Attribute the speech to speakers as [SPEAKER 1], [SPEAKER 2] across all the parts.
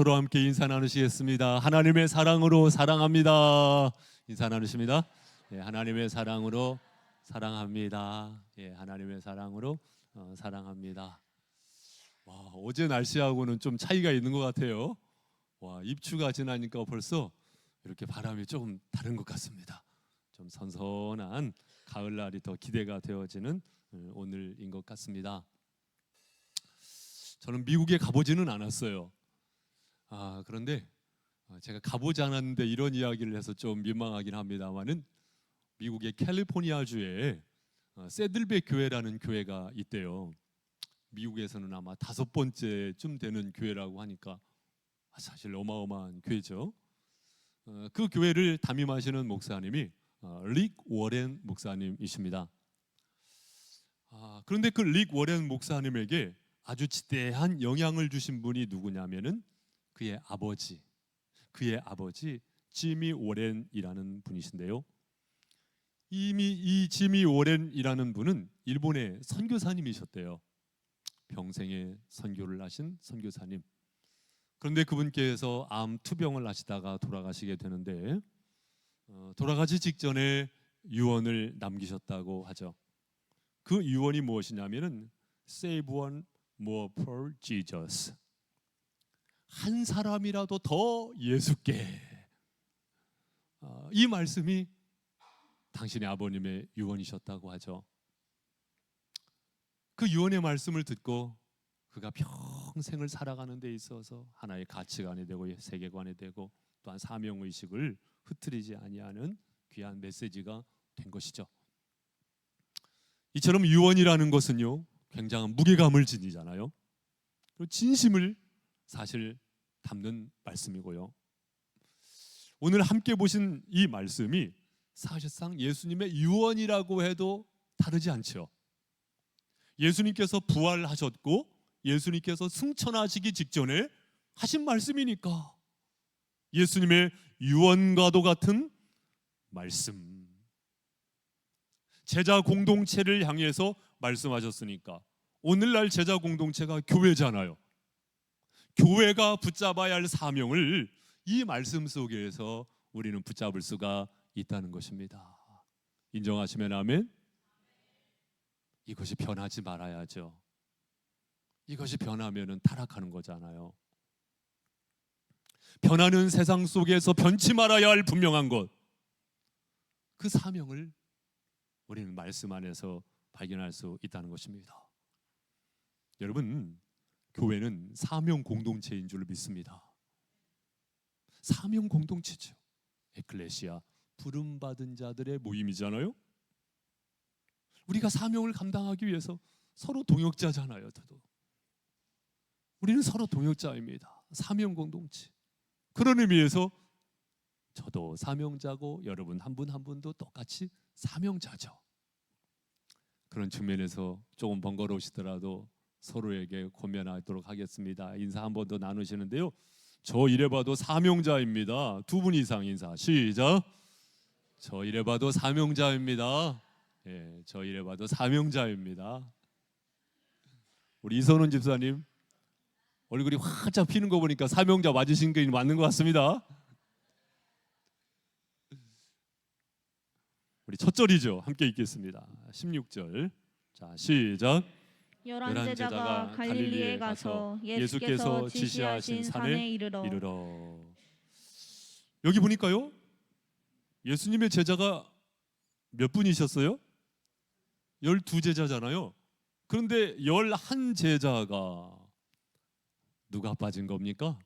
[SPEAKER 1] 서로 함께 인사 나누시겠습니다. 하나님의 사랑으로 사랑합니다. 인사 나누십니다. 예, 하나님의 사랑으로 사랑합니다. 예, 하나님의 사랑으로 사랑합니다. 와, 어제 날씨하고는 좀 차이가 있는 것 같아요. 와, 입추가 지나니까 벌써 이렇게 바람이 조금 다른 것 같습니다. 좀 선선한 가을날이 더 기대가 되어지는 오늘인 것 같습니다. 저는 미국에 가보지는 않았어요. 그런데 제가 가보지 않았는데 이런 이야기를 해서 좀 민망하긴 합니다만은 미국의 캘리포니아주에 새들배 교회라는 교회가 있대요. 미국에서는 아마 5번째쯤 되는 교회라고 하니까 사실 어마어마한 교회죠. 그 교회를 담임하시는 목사님이 릭 워렌 목사님이십니다. 그런데 그 릭 워렌 목사님에게 아주 지대한 영향을 주신 분이 누구냐면은 그의 아버지 지미 워렌이라는 분이신데요. 이미 이 지미 워렌이라는 분은 일본의 선교사님이셨대요. 평생에 선교를 하신 선교사님. 그런데 그분께서 암 투병을 하시다가 돌아가시게 되는데 돌아가시 직전에 유언을 남기셨다고 하죠. 그 유언이 무엇이냐면은 Save one more for Jesus. 한 사람이라도 더 예수께. 이 말씀이 당신의 아버님의 유언이셨다고 하죠. 그 유언의 말씀을 듣고 그가 평생을 살아가는 데 있어서 하나의 가치관이 되고 세계관이 되고 또한 사명의식을 흐트리지 아니하는 귀한 메시지가 된 것이죠. 이처럼 유언이라는 것은요 굉장한 무게감을 지니잖아요. 진심을 사실 담는 말씀이고요. 오늘 함께 보신 이 말씀이 사실상 예수님의 유언이라고 해도 다르지 않죠. 예수님께서 부활하셨고 예수님께서 승천하시기 직전에 하신 말씀이니까 예수님의 유언과도 같은 말씀. 제자 공동체를 향해서 말씀하셨으니까 오늘날 제자 공동체가 교회잖아요. 교회가 붙잡아야 할 사명을 이 말씀 속에서 우리는 붙잡을 수가 있다는 것입니다. 인정하시면 아멘. 이것이 변하지 말아야죠. 이것이 변하면은 타락하는 거잖아요. 변하는 세상 속에서 변치 말아야 할 분명한 것, 그 사명을 우리는 말씀 안에서 발견할 수 있다는 것입니다. 여러분, 교회는 사명 공동체인 줄 믿습니다. 사명 공동체죠. 에클레시아, 부름받은 자들의 모임이잖아요. 우리가 사명을 감당하기 위해서 서로 동역자잖아요. 우리는 서로 동역자입니다. 사명 공동체. 그런 의미에서 저도 사명자고 여러분 한 분 한 분도 똑같이 사명자죠. 그런 측면에서 조금 번거로우시더라도 서로에게 권면하도록 하겠습니다. 인사 한 번 더 나누시는데요. 저 이래봐도 사명자입니다. 2분 이상 인사 시작. 저 이래봐도 사명자입니다. 예, 저 이래봐도 사명자입니다. 우리 이선훈 집사님 얼굴이 활짝 피는 거 보니까 사명자 맞으신 게 맞는 것 같습니다. 우리 첫 절이죠. 함께 읽겠습니다. 16절. 자, 시작.
[SPEAKER 2] 11제자가 갈릴리에 가서 예수께서 지시하신 산에 이르러.
[SPEAKER 1] 여기 보니까요. 예수님의 제자가 몇 분이셨어요? 12제자잖아요. 그런데 11제자가 누가 빠진 겁니까?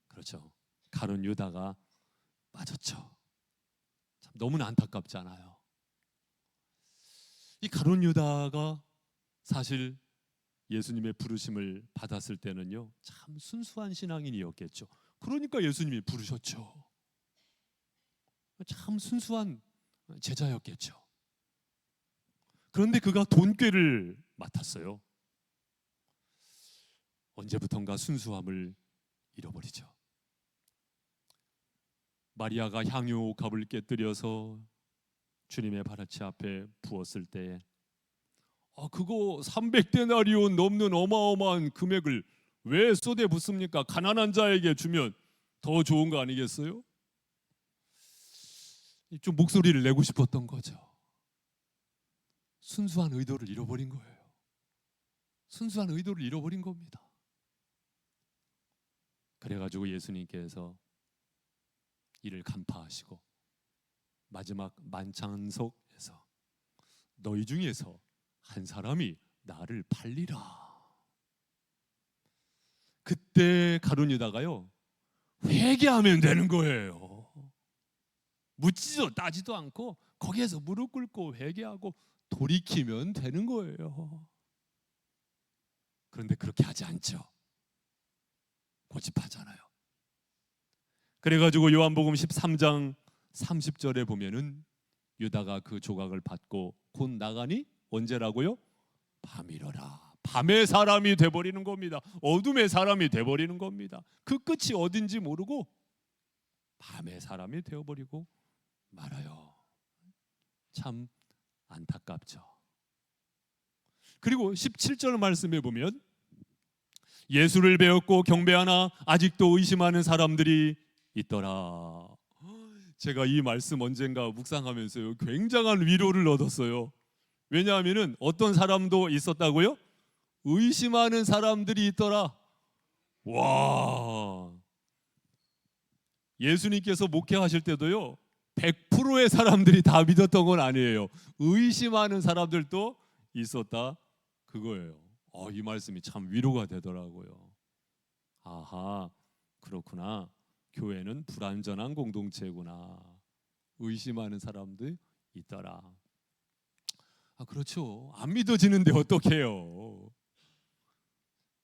[SPEAKER 1] 그렇죠. 가룟 유다가 빠졌죠. 참 너무나 안타깝잖아요. 이 가룟 유다가 사실 예수님의 부르심을 받았을 때는요 참 순수한 신앙인이었겠죠. 그러니까 예수님이 부르셨죠. 참 순수한 제자였겠죠. 그런데 그가 돈꾀를 맡았어요. 언제부턴가 순수함을 잃어버리죠. 마리아가 향유값을 깨뜨려서 주님의 발아치 앞에 부었을 때 그거 300데나리온 넘는 어마어마한 금액을 왜 쏟에 붓습니까? 가난한 자에게 주면 더 좋은 거 아니겠어요? 좀 목소리를 내고 싶었던 거죠. 순수한 의도를 잃어버린 거예요. 순수한 의도를 잃어버린 겁니다. 그래가지고 예수님께서 이를 간파하시고 마지막 만찬석에서 너희 중에서 한 사람이 나를 팔리라. 그때 가룟 유다가요 회개하면 되는 거예요. 묻지도 따지도 않고 거기에서 무릎 꿇고 회개하고 돌이키면 되는 거예요. 그런데 그렇게 하지 않죠. 고집하잖아요. 그래가지고 요한복음 13장 30절에 보면은 유다가 그 조각을 받고 곧 나가니 언제라고요? 밤이러라. 밤의 사람이 돼버리는 겁니다. 어둠의 사람이 돼버리는 겁니다. 그 끝이 어딘지 모르고 밤의 사람이 되어버리고 말아요. 참 안타깝죠. 그리고 17절 말씀에 보면 예수를 배웠고 경배하나 아직도 의심하는 사람들이 있더라. 제가 이 말씀 언젠가 묵상하면서요 굉장한 위로를 얻었어요. 왜냐하면은 어떤 사람도 있었다고요? 의심하는 사람들이 있더라. 와, 예수님께서 목회하실 때도요 100%의 사람들이 다 믿었던 건 아니에요. 의심하는 사람들도 있었다 그거예요. 이 말씀이 참 위로가 되더라고요. 아하, 그렇구나. 교회는 불완전한 공동체구나. 의심하는 사람들 있더라. 그렇죠. 안 믿어지는데 어떡해요.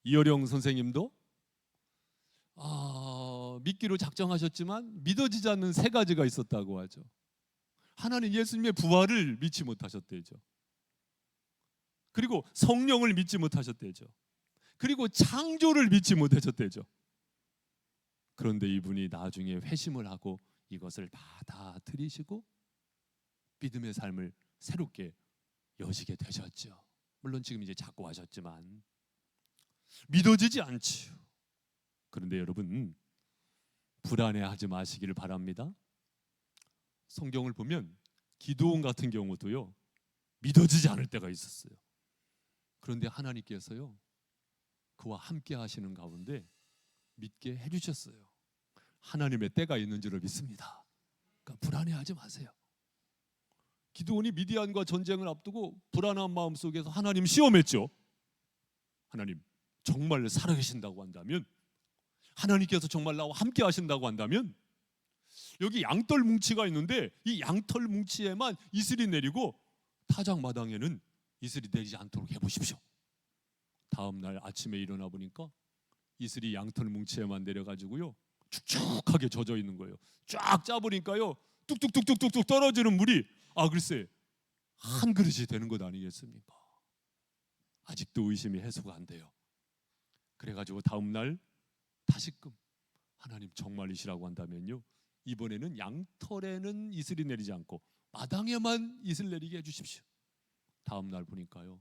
[SPEAKER 1] 이어령 선생님도 믿기로 작정하셨지만 믿어지지 않는 세 가지가 있었다고 하죠. 하나는 예수님의 부활을 믿지 못하셨대죠. 그리고 성령을 믿지 못하셨대죠. 그리고 창조를 믿지 못하셨대죠. 그런데 이분이 나중에 회심을 하고 이것을 받아들이시고 믿음의 삶을 새롭게 여시게 되셨죠. 물론 지금 이제 자꾸 하셨지만 믿어지지 않지요. 그런데 여러분 불안해하지 마시기를 바랍니다. 성경을 보면 기드온 같은 경우도요 믿어지지 않을 때가 있었어요. 그런데 하나님께서요 그와 함께 하시는 가운데 믿게 해주셨어요. 하나님의 때가 있는 줄을 믿습니다. 그러니까 불안해하지 마세요. 기드온이 미디안과 전쟁을 앞두고 불안한 마음 속에서 하나님 시험했죠. 하나님 정말 살아계신다고 한다면, 하나님께서 정말 나와 함께 하신다고 한다면 여기 양털 뭉치가 있는데 이 양털 뭉치에만 이슬이 내리고 타작 마당에는 이슬이 내리지 않도록 해보십시오. 다음 날 아침에 일어나 보니까 이슬이 양털 뭉치에만 내려가지고요 축축하게 젖어 있는 거예요. 쫙 짜보니까요 뚝뚝뚝뚝뚝 떨어지는 물이 글쎄 한 그릇이 되는 것 아니겠습니까? 아직도 의심이 해소가 안 돼요. 그래가지고 다음 날 다시금 하나님 정말이시라고 한다면요 이번에는 양털에는 이슬이 내리지 않고 마당에만 이슬 내리게 해주십시오. 다음 날 보니까요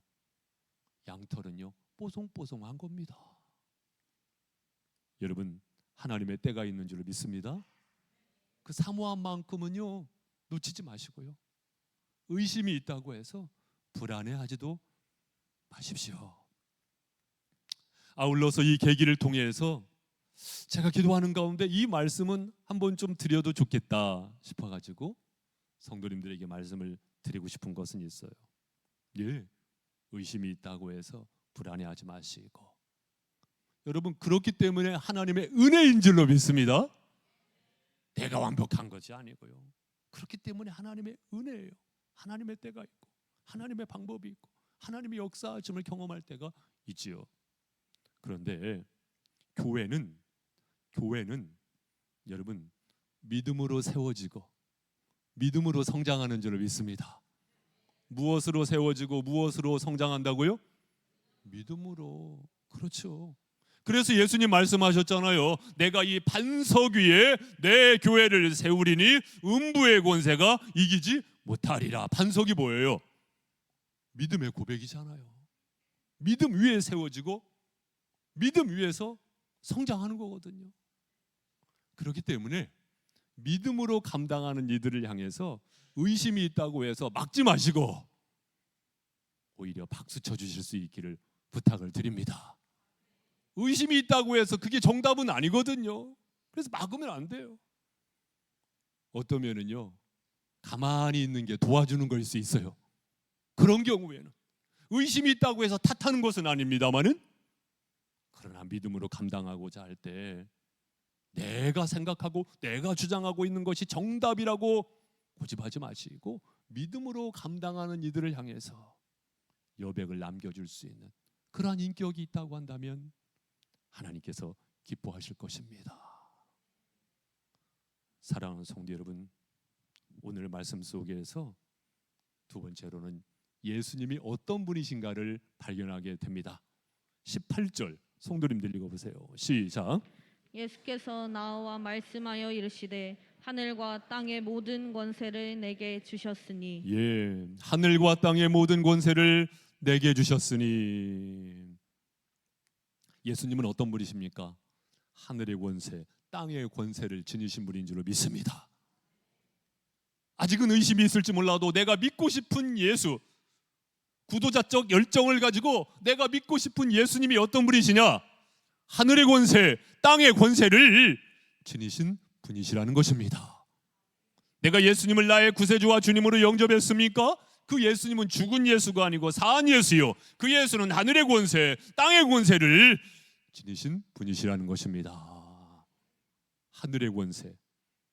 [SPEAKER 1] 양털은요 뽀송뽀송한 겁니다. 여러분 하나님의 때가 있는 줄 믿습니다. 그 사모한 만큼은요 놓치지 마시고요 의심이 있다고 해서 불안해하지도 마십시오. 아울러서 이 계기를 통해서 제가 기도하는 가운데 이 말씀은 한번 좀 드려도 좋겠다 싶어가지고 성도님들에게 말씀을 드리고 싶은 것은 있어요. 의심이 있다고 해서 불안해하지 마시고, 여러분 그렇기 때문에 하나님의 은혜인 줄로 믿습니다. 내가 완벽한 것이 아니고요 그렇기 때문에 하나님의 은혜예요. 하나님의 때가 있고 하나님의 방법이 있고 하나님의 역사하심을 경험할 때가 있지요. 그런데 교회는 여러분 믿음으로 세워지고 믿음으로 성장하는 줄을 믿습니다. 무엇으로 세워지고 무엇으로 성장한다고요? 믿음으로. 그렇죠. 그래서 예수님 말씀하셨잖아요. 내가 이 반석 위에 내 교회를 세우리니 음부의 권세가 이기지 못하리라. 반석이 뭐예요? 믿음의 고백이잖아요. 믿음 위에 세워지고 믿음 위에서 성장하는 거거든요. 그렇기 때문에 믿음으로 감당하는 이들을 향해서 의심이 있다고 해서 막지 마시고 오히려 박수 쳐주실 수 있기를 부탁을 드립니다. 의심이 있다고 해서 그게 정답은 아니거든요. 그래서 막으면 안 돼요. 어떤 면은요, 가만히 있는 게 도와주는 걸 수 있어요. 그런 경우에는 의심이 있다고 해서 탓하는 것은 아닙니다만은, 그러나 믿음으로 감당하고자 할 때 내가 생각하고 내가 주장하고 있는 것이 정답이라고 고집하지 마시고 믿음으로 감당하는 이들을 향해서 여백을 남겨줄 수 있는 그러한 인격이 있다고 한다면 하나님께서 기뻐하실 것입니다. 사랑하는 성도 여러분, 오늘 말씀 속에서 두 번째로는 예수님이 어떤 분이신가를 발견하게 됩니다. 18절 성도님들 읽어보세요. 시작.
[SPEAKER 2] 예수께서 나와 말씀하여 이르시되 하늘과 땅의 모든 권세를 내게 주셨으니.
[SPEAKER 1] 예, 하늘과 땅의 모든 권세를 내게 주셨으니. 예수님은 어떤 분이십니까? 하늘의 권세, 땅의 권세를 지니신 분인 줄로 믿습니다. 아직은 의심이 있을지 몰라도 내가 믿고 싶은 예수, 구도자적 열정을 가지고 내가 믿고 싶은 예수님이 어떤 분이시냐? 하늘의 권세, 땅의 권세를 지니신 분이시라는 것입니다. 내가 예수님을 나의 구세주와 주님으로 영접했습니까? 그 예수님은 죽은 예수가 아니고 산 예수요, 그 예수는 하늘의 권세, 땅의 권세를 지니신 분이시라는 것입니다. 하늘의 권세,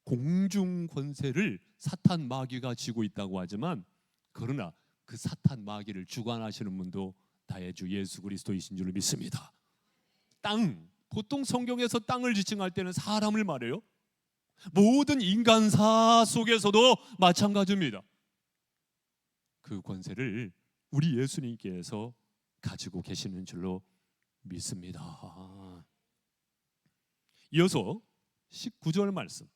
[SPEAKER 1] 공중 권세를 사탄 마귀가 쥐고 있다고 하지만, 그러나 그 사탄 마귀를 주관하시는 분도 나의 주 예수 그리스도이신 줄 믿습니다. 땅, 보통 성경에서 땅을 지칭할 때는 사람을 말해요. 모든 인간사 속에서도 마찬가지입니다. 그 권세를 우리 예수님께서 가지고 계시는 줄로 믿습니다. 이어서 19절 말씀,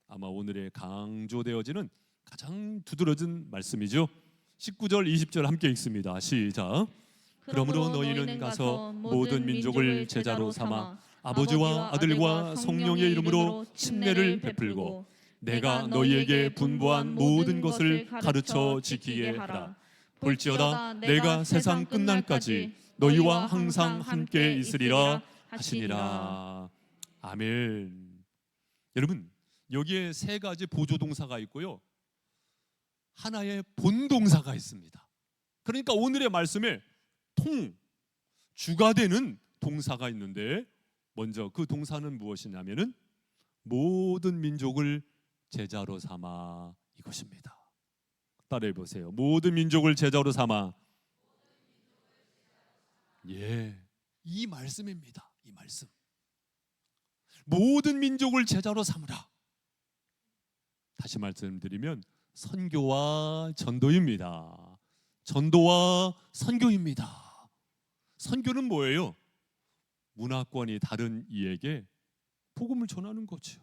[SPEAKER 1] 아마 오늘의 강조되어지는 가장 두드러진 말씀이죠. 19절 20절 함께 읽습니다. 시작. 그러므로 너희는 가서 모든 민족을 제자로 삼아 아버지와 아들과 성령의 이름으로 침례를 베풀고 내가 너희에게 분부한 모든 것을 가르쳐 지키게 하라. 볼지어다 내가 세상 끝날까지 너희와 항상 함께 있으리라 하시니라. 아멘. 여러분, 여기에 세 가지 보조동사가 있고요, 하나의 본동사가 있습니다. 그러니까 오늘의 말씀에 주가 되는 동사가 있는데, 먼저 그 동사는 무엇이냐면은 모든 민족을 제자로 삼아, 이것입니다. 따라해 보세요. 모든 민족을 제자로 삼아. 예, 이 말씀입니다. 이 말씀. 모든 민족을 제자로 삼으라. 다시 말씀드리면 선교와 전도입니다. 전도와 선교입니다. 선교는 뭐예요? 문화권이 다른 이에게 복음을 전하는 거죠.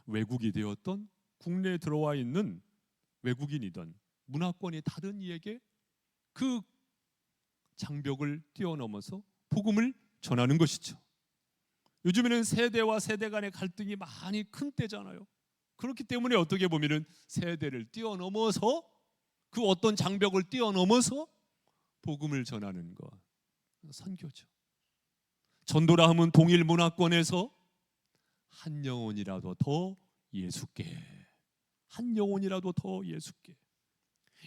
[SPEAKER 1] 외국이 되었던 국내에 들어와 있는 외국인이든 문화권이 다른 이에게 그 장벽을 뛰어넘어서 복음을 전하는 것이죠. 요즘에는 세대와 세대 간의 갈등이 많이 큰 때잖아요. 그렇기 때문에 어떻게 보면은 세대를 뛰어넘어서, 그 어떤 장벽을 뛰어넘어서 복음을 전하는 것, 선교죠. 전도라 하면 동일 문화권에서 한 영혼이라도 더 예수께, 한 영혼이라도 더 예수께,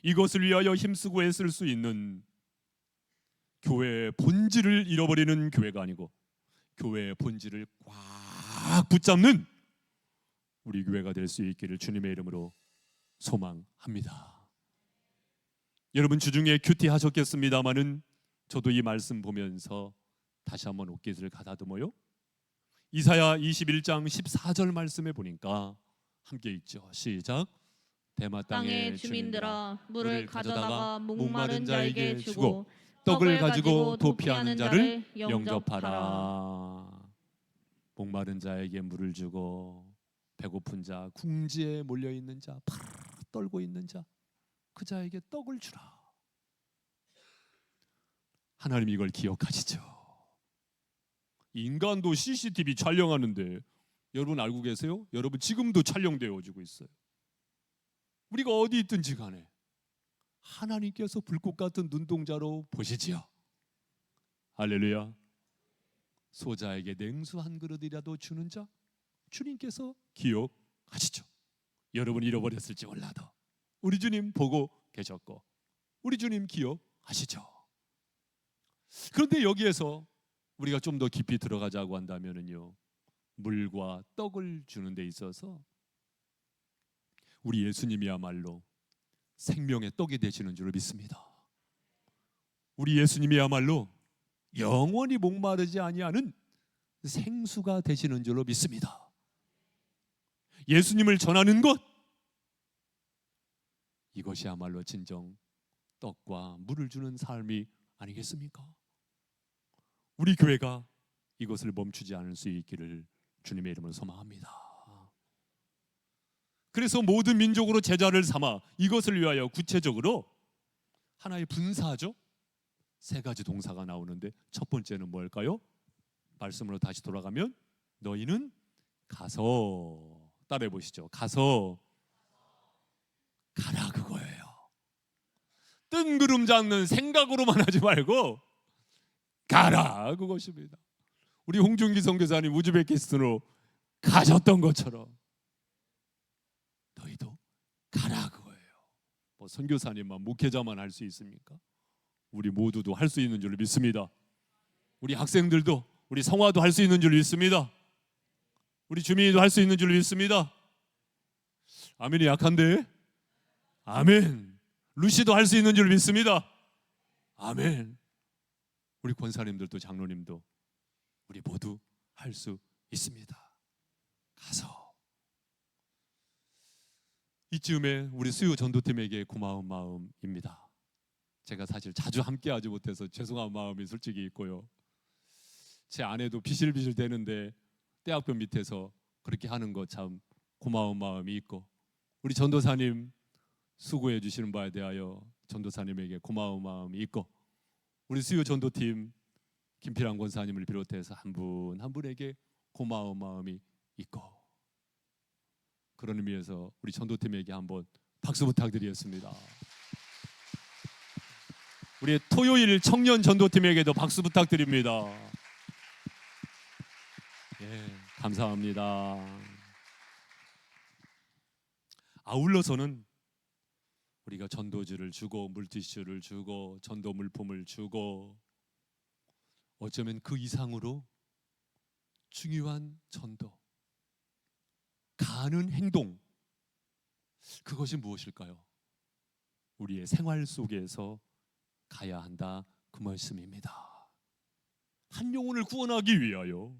[SPEAKER 1] 이것을 위하여 힘쓰고 애쓸 수 있는 교회의 본질을 잃어버리는 교회가 아니고 교회의 본질을 꽉 붙잡는 우리 교회가 될 수 있기를 주님의 이름으로 소망합니다. 여러분, 주중에 큐티 하셨겠습니다마는 저도 이 말씀 보면서 다시 한번 옷깃을 가다듬어요. 이사야 21장 14절 말씀에 보니까 함께 읽죠. 시작. 대마 땅의 주민들아, 물을 가져다가 목마른 자에게 주고 떡을 가지고 도피하는 자를 영접하라. 목마른 자에게 물을 주고 배고픈 자, 궁지에 몰려있는 자, 파르르 떨고 있는 자, 그 자에게 떡을 주라. 하나님 이걸 기억하시죠? 인간도 CCTV 촬영하는데 여러분 알고 계세요? 여러분 지금도 촬영되어지고 있어요. 우리가 어디 있든지 간에 하나님께서 불꽃 같은 눈동자로 보시지요. 할렐루야. 소자에게 냉수 한 그릇이라도 주는 자 주님께서 기억하시죠. 여러분 잃어버렸을지 몰라도 우리 주님 보고 계셨고 우리 주님 기억하시죠. 그런데 여기에서 우리가 좀 더 깊이 들어가자고 한다면요, 물과 떡을 주는 데 있어서 우리 예수님이야말로 생명의 떡이 되시는 줄 믿습니다. 우리 예수님이야말로 영원히 목마르지 아니하는 생수가 되시는 줄로 믿습니다. 예수님을 전하는 것, 이것이야말로 진정 떡과 물을 주는 삶이 아니겠습니까? 우리 교회가 이것을 멈추지 않을 수 있기를 주님의 이름으로 소망합니다. 그래서 모든 민족으로 제자를 삼아 이것을 위하여 구체적으로 하나의 분사죠. 세 가지 동사가 나오는데 첫 번째는 뭘까요? 말씀으로 다시 돌아가면 너희는 가서, 따라해 보시죠. 가서, 가라 그거예요. 뜬구름 잡는 생각으로만 하지 말고 가라 그것입니다. 우리 홍준기 선교사님 우즈베키스탄으로 가셨던 것처럼 너희도 가라 그거예요. 뭐 선교사님만 목회자만 할 수 있습니까? 우리 모두도 할 수 있는 줄 믿습니다. 우리 학생들도, 우리 성화도 할 수 있는 줄 믿습니다. 우리 주민이도 할 수 있는 줄 믿습니다. 아멘이 약한데? 아멘. 루시도 할 수 있는 줄 믿습니다. 아멘. 우리 권사님들도 장로님도 우리 모두 할 수 있습니다. 가서. 이쯤에 우리 수요 전도팀에게 고마운 마음입니다. 제가 사실 자주 함께하지 못해서 죄송한 마음이 솔직히 있고요. 제 아내도 비실비실 대는데 떼학볕 밑에서 그렇게 하는 거 참 고마운 마음이 있고, 우리 전도사님 수고해 주시는 바에 대하여 전도사님에게 고마운 마음이 있고, 우리 수요 전도팀 김필환 권사님을 비롯해서 한 분 한 분에게 고마운 마음이 있고, 그런 의미에서 우리 전도팀에게 한번 박수 부탁드리겠습니다. 우리 토요일 청년 전도팀에게도 박수 부탁드립니다. 예, 감사합니다. 아울러서는 우리가 전도지를 주고 물티슈를 주고 전도 물품을 주고 어쩌면 그 이상으로 중요한 전도, 가는 행동, 그것이 무엇일까요? 우리의 생활 속에서 가야 한다 그 말씀입니다. 한 영혼을 구원하기 위하여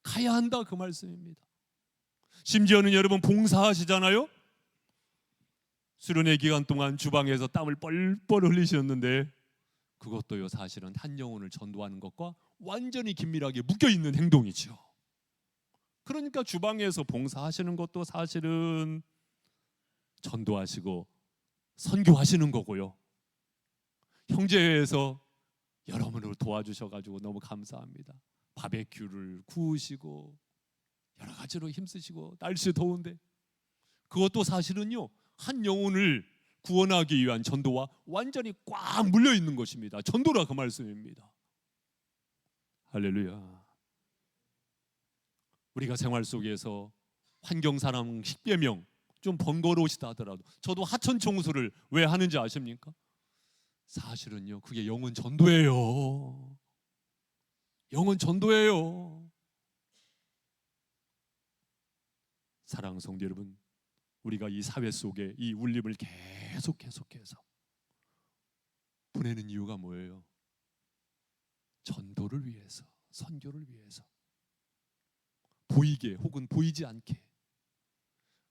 [SPEAKER 1] 가야 한다 그 말씀입니다. 심지어는 여러분 봉사하시잖아요. 수련회 기간 동안 주방에서 땀을 뻘뻘 흘리셨는데 그것도요 사실은 한 영혼을 전도하는 것과 완전히 긴밀하게 묶여있는 행동이죠. 그러니까 주방에서 봉사하시는 것도 사실은 전도하시고 선교하시는 거고요. 형제회에서 여러분을 도와주셔가지고 너무 감사합니다. 바베큐를 구우시고 여러 가지로 힘쓰시고 날씨 더운데 그것도 사실은요 한 영혼을 구원하기 위한 전도와 완전히 꽉 물려있는 것입니다. 전도라 그 말씀입니다. 할렐루야. 우리가 생활 속에서 환경사랑 식배명 좀 번거로우시다 하더라도, 저도 하천 청소를 왜 하는지 아십니까? 사실은요 그게 영혼 전도예요. 영혼 전도예요. 사랑하는 성도 여러분, 우리가 이 사회 속에 이 울림을 계속해서 보내는 이유가 뭐예요? 전도를 위해서, 선교를 위해서. 보이게 혹은 보이지 않게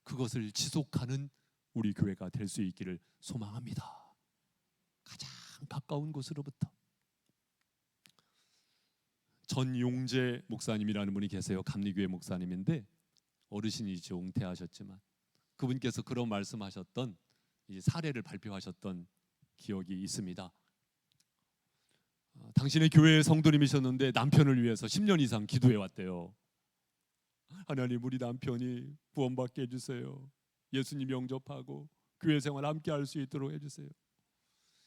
[SPEAKER 1] 그것을 지속하는 우리 교회가 될 수 있기를 소망합니다. 가장 가까운 곳으로부터. 전용재 목사님이라는 분이 계세요. 감리교회 목사님인데 어르신이죠. 은퇴하셨지만 그분께서 그런 말씀하셨던 이제 사례를 발표하셨던 기억이 있습니다. 당신의 교회의 성도님이셨는데 남편을 위해서 10년 이상 기도해 왔대요. 하나님, 우리 남편이 구원받게 해주세요. 예수님 영접하고 교회 생활 함께 할 수 있도록 해주세요.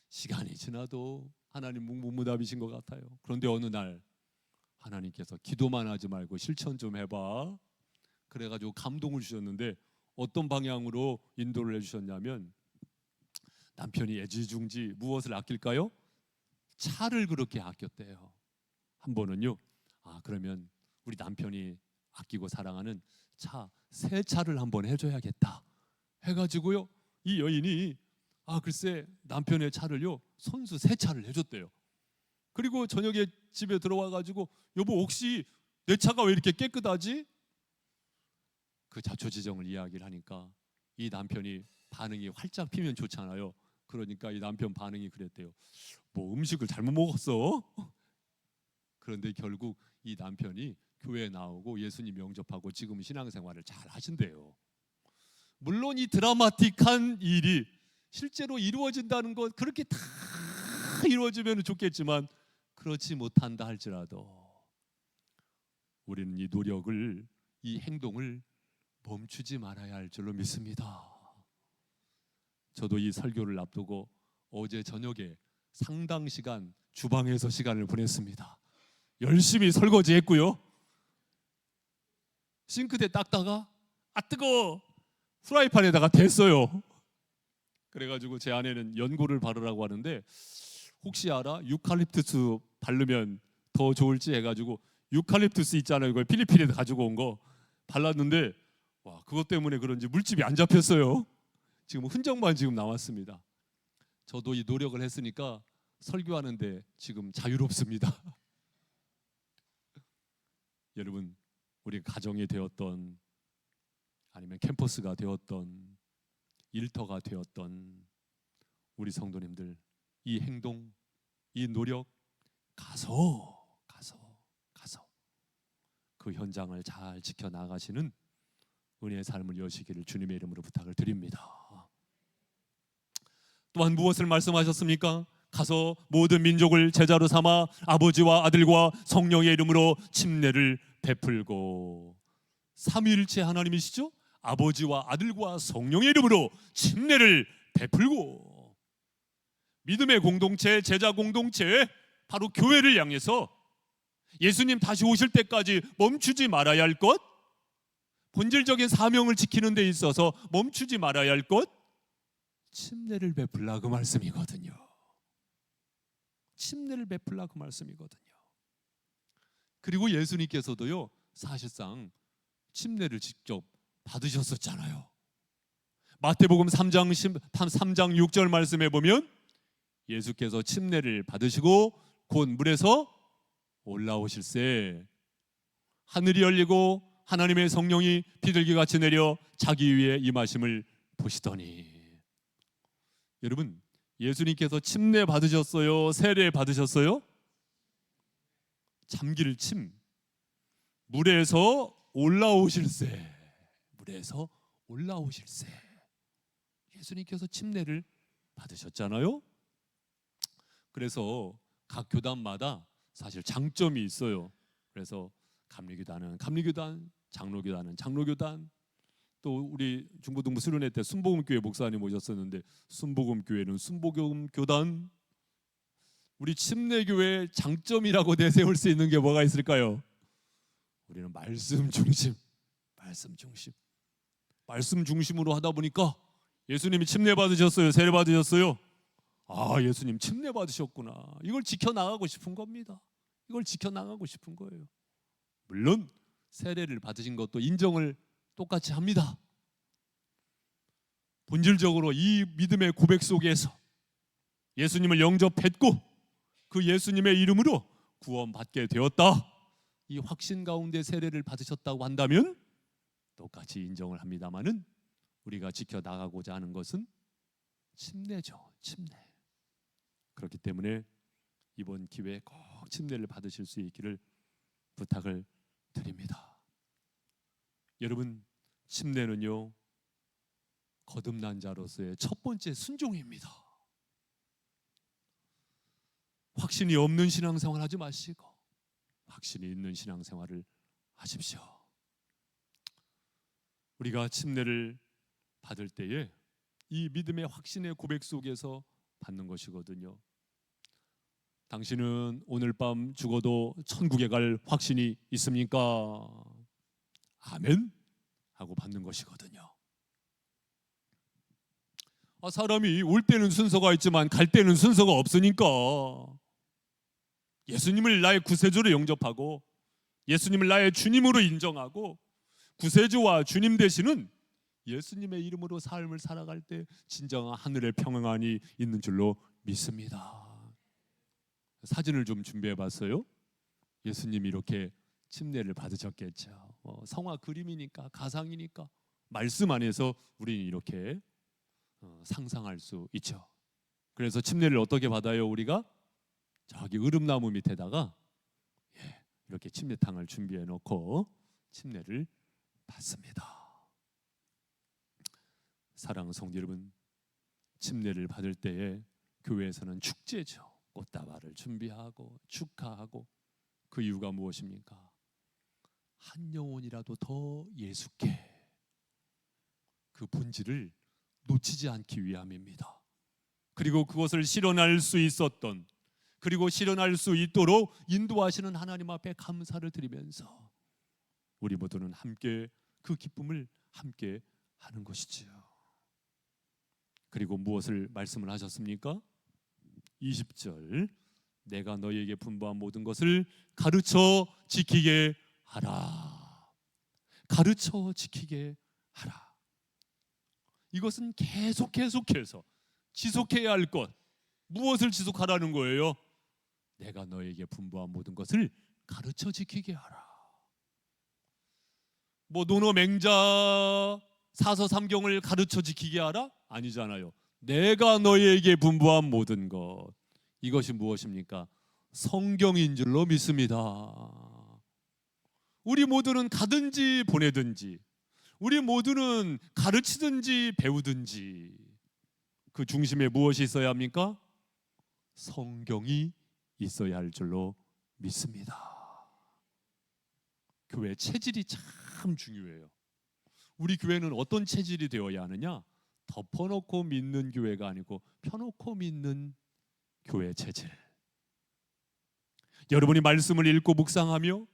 [SPEAKER 1] 시간이 지나도 하나님 묵묵무답이신 것 같아요. 그런데 어느 날 하나님께서 기도만 하지 말고 실천 좀 해봐. 그래가지고 감동을 주셨는데 어떤 방향으로 인도를 해주셨냐면, 남편이 애지중지 무엇을 아낄까요? 차를 그렇게 아꼈대요. 한 번은요, 그러면 우리 남편이 아끼고 사랑하는 차, 새 차를 한번 해줘야겠다 해가지고요, 이 여인이 글쎄 남편의 차를요 손수 새 차를 해줬대요. 그리고 저녁에 집에 들어와가지고, 여보 혹시 내 차가 왜 이렇게 깨끗하지? 그 자초지정을 이야기를 하니까 이 남편이 반응이 활짝 피면 좋잖아요. 그러니까 이 남편 반응이 그랬대요. 뭐 음식을 잘못 먹었어? 그런데 결국 이 남편이 교회에 나오고 예수님 영접하고 지금 신앙생활을 잘 하신대요. 물론 이 드라마틱한 일이 실제로 이루어진다는 것, 그렇게 다 이루어지면 좋겠지만 그렇지 못한다 할지라도 우리는 이 노력을, 이 행동을 멈추지 말아야 할 줄로 믿습니다. 저도 이 설교를 앞두고 어제 저녁에 상당 시간 주방에서 시간을 보냈습니다. 열심히 설거지했고요, 싱크대 닦다가 뜨거워, 프라이팬에다가 댔어요. 그래가지고 제 아내는 연고를 바르라고 하는데, 혹시 알아? 유칼립투스 바르면 더 좋을지 해가지고 유칼립투스 있잖아요, 이걸 필리핀에서 가지고 온 거 발랐는데, 와, 그것 때문에 그런지 물집이 안 잡혔어요. 지금 흔적만 지금 남았습니다. 저도 이 노력을 했으니까 설교하는데 지금 자유롭습니다. 여러분, 우리 가정이 되었던, 아니면 캠퍼스가 되었던, 일터가 되었던 우리 성도님들, 이 행동, 이 노력, 가서 그 현장을 잘 지켜나가시는 은혜의 삶을 여시기를 주님의 이름으로 부탁을 드립니다. 또한 무엇을 말씀하셨습니까? 가서 모든 민족을 제자로 삼아 아버지와 아들과 성령의 이름으로 침례를 베풀고, 삼위일체 하나님이시죠? 아버지와 아들과 성령의 이름으로 침례를 베풀고, 믿음의 공동체, 제자 공동체, 바로 교회를 향해서 예수님 다시 오실 때까지 멈추지 말아야 할 것, 본질적인 사명을 지키는 데 있어서 멈추지 말아야 할 것, 침례를 베풀라 그 말씀이거든요. 침례를 베풀라 그 말씀이거든요. 그리고 예수님께서도요 사실상 침례를 직접 받으셨었잖아요. 마태복음 3장 6절 말씀에 보면 예수께서 침례를 받으시고 곧 물에서 올라오실새 하늘이 열리고 하나님의 성령이 비둘기같이 내려 자기 위에 임하심을 보시더니, 여러분, 예수님께서 침례 받으셨어요? 세례 받으셨어요? 잠길 침, 물에서 올라오실새, 물에서 올라오실새, 예수님께서 침례를 받으셨잖아요. 그래서 각 교단마다 사실 장점이 있어요. 그래서 감리교단은 감리교단, 장로교단은 장로교단, 또 우리 중부동부 수련회 때 순복음교회 목사님 오셨었는데 순복음교회는 순복음교단. 우리 침례교회의 장점이라고 내세울 수 있는 게 뭐가 있을까요? 우리는 말씀 중심, 말씀 중심으로 하다 보니까, 예수님이 침례 받으셨어요? 세례 받으셨어요? 예수님 침례 받으셨구나. 이걸 지켜나가고 싶은 겁니다. 이걸 지켜나가고 싶은 거예요. 물론 세례를 받으신 것도 인정을 똑같이 합니다. 본질적으로 이 믿음의 고백 속에서 예수님을 영접했고 그 예수님의 이름으로 구원받게 되었다, 이 확신 가운데 세례를 받으셨다고 한다면 똑같이 인정을 합니다마는, 우리가 지켜나가고자 하는 것은 침례죠. 침례. 그렇기 때문에 이번 기회에 꼭 침례를 받으실 수 있기를 부탁을 드립니다. 여러분, 침례는요 거듭난 자로서의 첫 번째 순종입니다. 확신이 없는 신앙생활 하지 마시고 확신이 있는 신앙생활을 하십시오. 우리가 침례를 받을 때에 이 믿음의 확신의 고백 속에서 받는 것이거든요. 당신은 오늘 밤 죽어도 천국에 갈 확신이 있습니까? 아멘 하고 받는 것이거든요. 사람이 올 때는 순서가 있지만 갈 때는 순서가 없으니까 예수님을 나의 구세주로 영접하고 예수님을 나의 주님으로 인정하고 구세주와 주님 되시는 예수님의 이름으로 삶을 살아갈 때 진정한 하늘의 평안이 있는 줄로 믿습니다. 사진을 좀 준비해 봤어요. 예수님이 이렇게 침례를 받으셨겠죠. 성화 그림이니까 가상이니까 말씀 안에서 우리는 이렇게 상상할 수 있죠. 그래서 침례를 어떻게 받아요? 우리가 저기 으름나무 밑에다가 이렇게 침례탕을 준비해 놓고 침례를 받습니다. 사랑하는 성도 여러분, 침례를 받을 때에 교회에서는 축제죠. 꽃다발을 준비하고 축하하고, 그 이유가 무엇입니까? 한 영혼이라도 더 예수께 그 본질을 놓치지 않기 위함입니다. 그리고 그것을 실현할 수 있었던, 그리고 실현할 수 있도록 인도하시는 하나님 앞에 감사를 드리면서 우리 모두는 함께 그 기쁨을 함께 하는 것이지요. 그리고 무엇을 말씀을 하셨습니까? 20절, 내가 너희에게 분부한 모든 것을 가르쳐 지키게 하라. 가르쳐 지키게 하라. 이것은 계속해서 지속해야 할 것. 무엇을 지속하라는 거예요? 내가 너에게 분부한 모든 것을 가르쳐 지키게 하라. 뭐 논어 맹자 사서삼경을 가르쳐 지키게 하라? 아니잖아요. 내가 너에게 분부한 모든 것, 이것이 무엇입니까? 성경인 줄로 믿습니다. 우리 모두는 가든지 보내든지, 우리 모두는 가르치든지 배우든지 그 중심에 무엇이 있어야 합니까? 성경이 있어야 할 줄로 믿습니다. 교회 체질이 참 중요해요. 우리 교회는 어떤 체질이 되어야 하느냐? 덮어놓고 믿는 교회가 아니고 펴놓고 믿는 교회 체질. 여러분이 말씀을 읽고 묵상하며,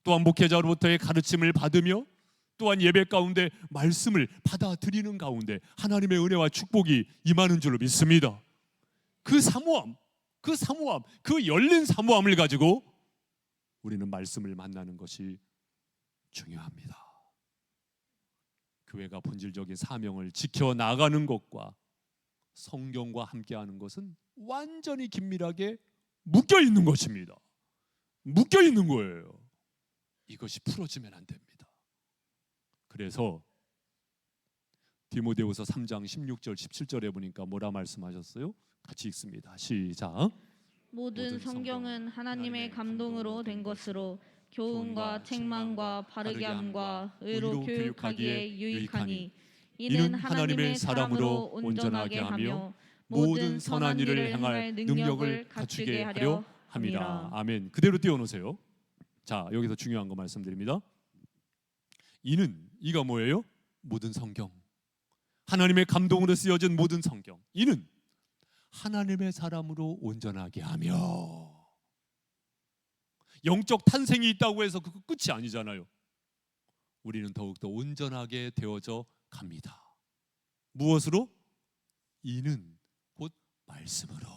[SPEAKER 1] 또한 목회자로부터의 가르침을 받으며, 또한 예배 가운데 말씀을 받아들이는 가운데 하나님의 은혜와 축복이 임하는 줄로 믿습니다. 그 사모함, 그 열린 사모함을 가지고 우리는 말씀을 만나는 것이 중요합니다. 교회가 본질적인 사명을 지켜나가는 것과 성경과 함께하는 것은 완전히 긴밀하게 묶여있는 것입니다. 묶여있는 거예요. 이것이 풀어지면 안 됩니다. 그래서 디모데후서 3장 16절 17절에 보니까 뭐라 말씀하셨어요? 같이 읽습니다. 시작.
[SPEAKER 2] 모든 성경은 하나님의 감동으로 된 것으로 교훈과 책망과 바르게 함과 의로 교육하기에 유익하니 이는 하나님의 사람으로 온전하게 하며 모든 선한 일을 행할 능력을 갖추게 하려 함이라.
[SPEAKER 1] 아멘. 그대로 띄워놓으세요. 자, 여기서 중요한 거 말씀드립니다. 이가 뭐예요? 모든 성경, 하나님의 감동으로 쓰여진 모든 성경. 이는 하나님의 사람으로 온전하게 하며. 영적 탄생이 있다고 해서 그거 끝이 아니잖아요. 우리는 더욱더 온전하게 되어져 갑니다. 무엇으로? 이는 곧 말씀으로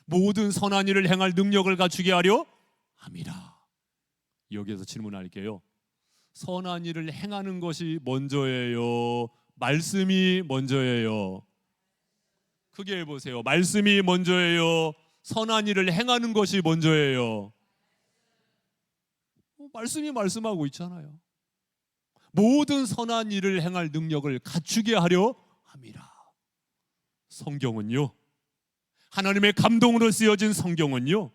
[SPEAKER 1] 모든 선한 일을 행할 능력을 갖추게 하려 함이라. 여기에서 질문할게요. 선한 일을 행하는 것이 먼저예요? 말씀이 먼저예요? 크게 해보세요. 말씀이 먼저예요? 선한 일을 행하는 것이 먼저예요? 말씀이 말씀하고 있잖아요. 모든 선한 일을 행할 능력을 갖추게 하려 함이라. 성경은요, 하나님의 감동으로 쓰여진 성경은요,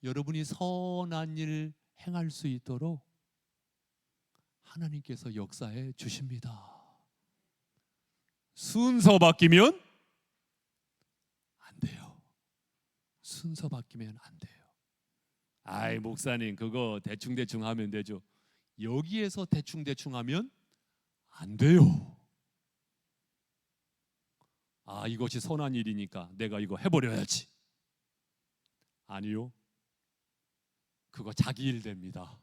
[SPEAKER 1] 여러분이 선한 일 행할 수 있도록 하나님께서 역사해 주십니다. 순서 바뀌면 안 돼요. 순서 바뀌면 안 돼요. 아이 목사님 그거 대충 하면 되죠. 여기에서 대충 하면 안 돼요. 아 이것이 선한 일이니까 내가 이거 해버려야지. 아니요. 그거 자기 일 됩니다.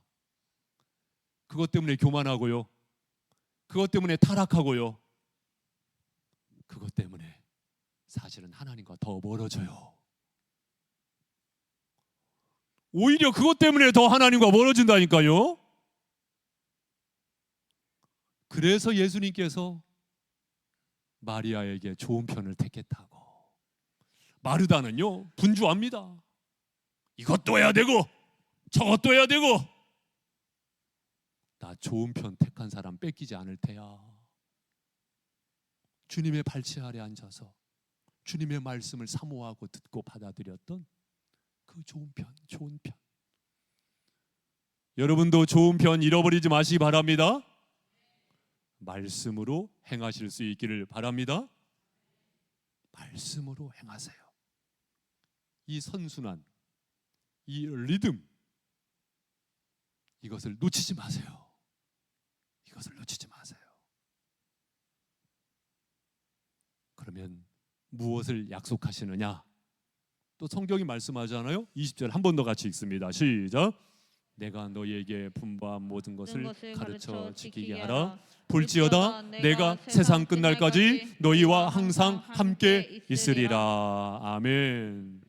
[SPEAKER 1] 그것 때문에 교만하고요. 그것 때문에 타락하고요. 그것 때문에 사실은 하나님과 더 멀어져요. 오히려 그것 때문에 더 하나님과 멀어진다니까요. 그래서 예수님께서 마리아에게 좋은 편을 택했다고. 마르다는요 분주합니다. 이것도 해야 되고 저것도 해야 되고. 나 좋은 편 택한 사람 뺏기지 않을 테야. 주님의 발치 아래 앉아서 주님의 말씀을 사모하고 듣고 받아들였던 그 좋은 편. 여러분도 좋은 편 잃어버리지 마시기 바랍니다. 말씀으로 행하실 수 있기를 바랍니다. 말씀으로 행하세요. 이 선순환, 이 리듬, 이것을 놓치지 마세요. 이것을 놓치지 마세요. 그러면 무엇을 약속하시느냐? 또 성경이 말씀하잖아요. 20절 한 번 더 같이 읽습니다. 시작. 내가 너희에게 분부한 모든 것을 가르쳐 지키게 하라. 볼지어다 내가 세상 끝날까지 너희와 항상 함께 있으리라. 아멘.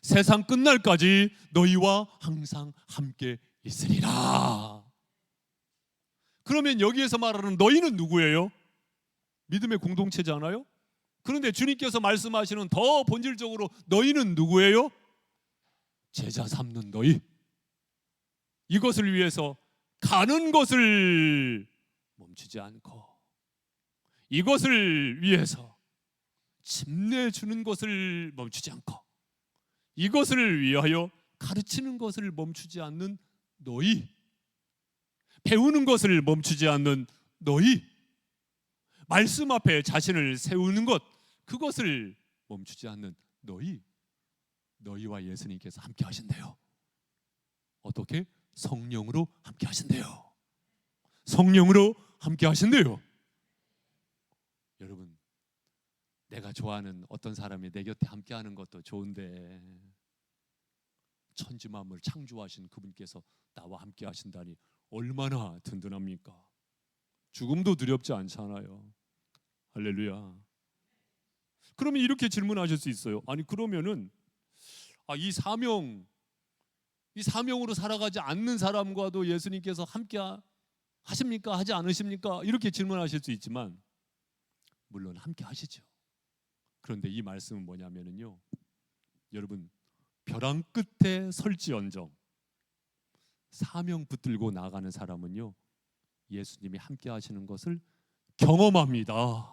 [SPEAKER 1] 세상 끝날까지 너희와 항상 함께 있으리라. 그러면 여기에서 말하는 너희는 누구예요? 믿음의 공동체잖아요. 그런데 주님께서 말씀하시는 더 본질적으로 너희는 누구예요? 제자 삼는 너희. 이것을 위해서 가는 것을 멈추지 않고, 이것을 위해서 집내주는 것을 멈추지 않고, 이것을 위하여 가르치는 것을 멈추지 않는 너희, 배우는 것을 멈추지 않는 너희, 말씀 앞에 자신을 세우는 것, 그것을 멈추지 않는 너희와 예수님께서 함께 하신대요. 어떻게? 성령으로 함께 하신대요. 성령으로 함께 하신대요. 여러분, 내가 좋아하는 어떤 사람이 내 곁에 함께 하는 것도 좋은데 천지 만물 창조하신 그분께서 나와 함께 하신다니 얼마나 든든합니까? 죽음도 두렵지 않잖아요. 할렐루야. 그러면 이렇게 질문하실 수 있어요. 아니 그러면은 이 사명으로 살아가지 않는 사람과도 예수님께서 함께 하십니까? 하지 않으십니까? 이렇게 질문하실 수 있지만 물론 함께 하시죠. 그런데 이 말씀은 뭐냐면요, 여러분, 벼랑 끝에 설지언정 사명 붙들고 나가는 사람은요 예수님이 함께 하시는 것을 경험합니다.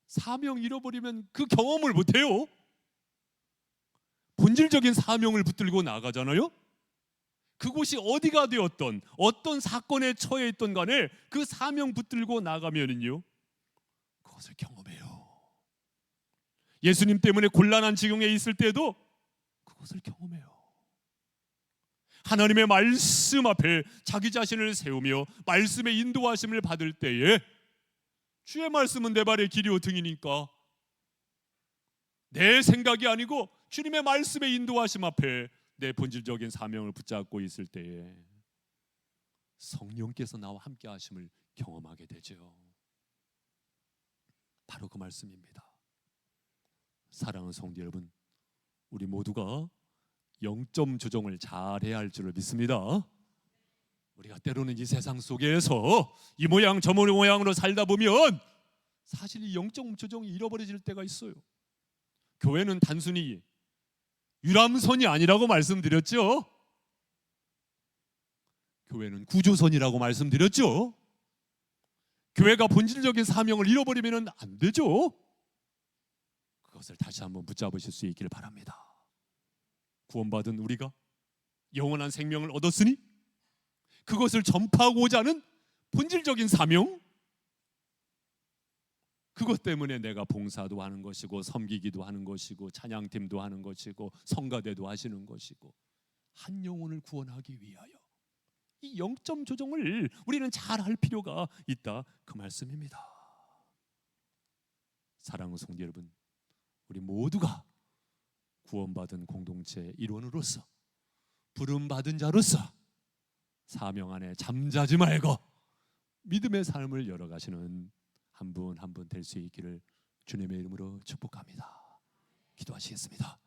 [SPEAKER 1] 사명 잃어버리면 그 경험을 못해요. 본질적인 사명을 붙들고 나가잖아요. 그곳이 어디가 되었던 어떤 사건에 처해 있던 간에 그 사명 붙들고 나가면은요 그것을 경험해요. 예수님 때문에 곤란한 지경에 있을 때도 그것을 경험해요. 하나님의 말씀 앞에 자기 자신을 세우며 말씀의 인도하심을 받을 때에 주의 말씀은 내 발의 길이요 등이니까 내 생각이 아니고 주님의 말씀의 인도하심 앞에 내 본질적인 사명을 붙잡고 있을 때에 성령께서 나와 함께 하심을 경험하게 되죠. 바로 그 말씀입니다. 사랑하는 성도 여러분, 우리 모두가 영점 조정을 잘해야 할 줄을 믿습니다. 우리가 때로는 이 세상 속에서 이 모양 저 모양으로 살다 보면 사실 이 영점 조정이 잃어버려질 때가 있어요. 교회는 단순히 유람선이 아니라고 말씀드렸죠. 교회는 구조선이라고 말씀드렸죠. 교회가 본질적인 사명을 잃어버리면 안 되죠. 그것을 다시 한번 붙잡으실 수 있기를 바랍니다. 구원받은 우리가 영원한 생명을 얻었으니 그것을 전파하고자 하는 본질적인 사명, 그것 때문에 내가 봉사도 하는 것이고 섬기기도 하는 것이고 찬양팀도 하는 것이고 성가대도 하시는 것이고 한 영혼을 구원하기 위하여 이 영점 조정을 우리는 잘 할 필요가 있다 그 말씀입니다. 사랑하는 성도 여러분, 우리 모두가 구원받은 공동체의 일원으로서 부름받은 자로서 사명 안에 잠자지 말고 믿음의 삶을 열어가시는 한 분 한 분 될 수 있기를 주님의 이름으로 축복합니다. 기도하시겠습니다.